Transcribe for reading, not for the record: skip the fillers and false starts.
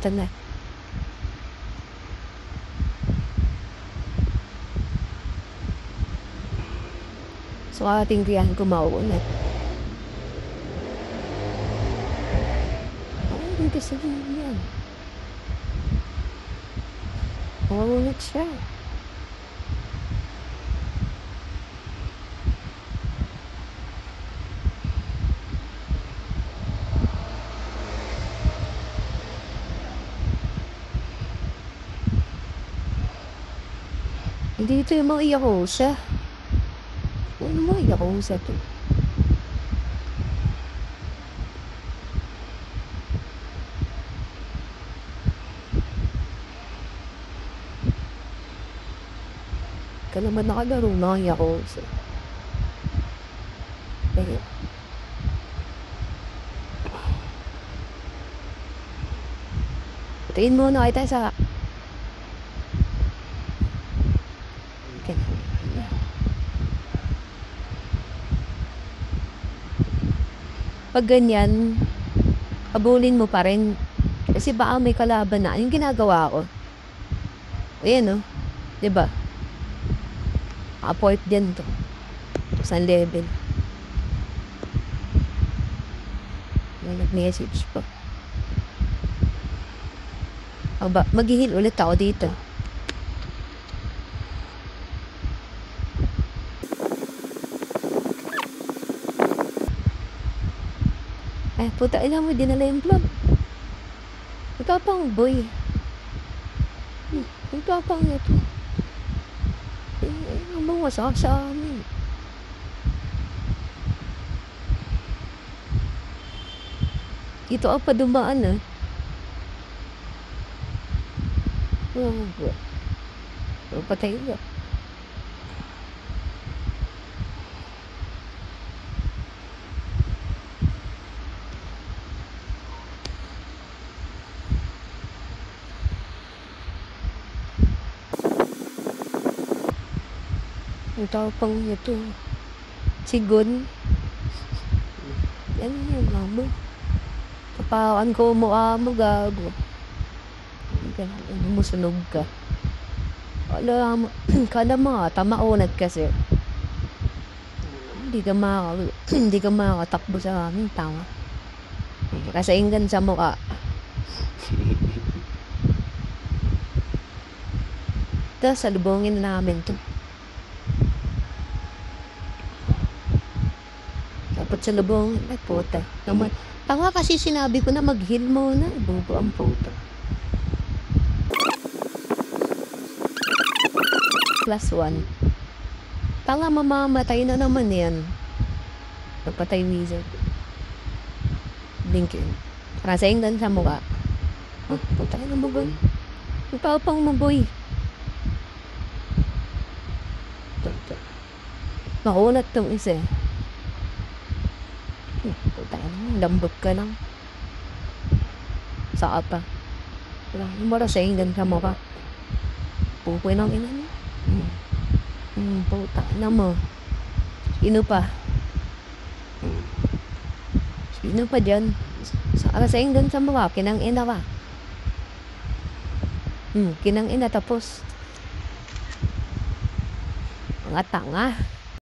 ito na. So, ating riyan ko mauunat. Hindi kasi yan. Mauunat siya. Hindi ito yung mga Yakuza. Ano mga Yakuza to? Ka naman nakalaro ng Yakuza. Eh. Patayin mo na kita sa... Pag ganyan, abulin mo pa rin. Kasi baka may kalaban na. Yung ginagawa ko. Ayan, no? Diba? Naka-port din to. Isang level. May nag-message pa. Aba, mag-heal ulit ako dito. Eh, puta, ilang mo dinala yung vlog. Matapang boy. Matapang na to. Eh, ang mga sa amin. Ito ang padumaan, ah. Oh, patay ka. Ang tapang ito. Si Gun. Ano yung mamo? Kapaan ko mo gago. Ano mo sunog ka? Alam, kada mga tamaunat kasi. Hindi ka makakatakbo sa amin, tama. Kasainggan sa mukha. Tapos salubungin na namin to. Dapat salubungin. Ay, puta. Naman. Tanga kasi sinabi ko na mag-heal muna. Bubo ang puta. Plus 1. Tanga, mamamatay na naman yan. Nagpatay wizard. Blinking. Kasainggan sa mukha. Oh, puta na mo, boy. Ipapang mo, boy. Makunat tong isa. Puta na, lambot ka lang. Saka pa. Yung marasainggan sa mukha. Pupoy ng ina niya. Puta na mo. Sino pa? Sino pa dyan? Kasainggan sa mukha. Kinang ina ka. Kinang ina tapos. Mga tanga.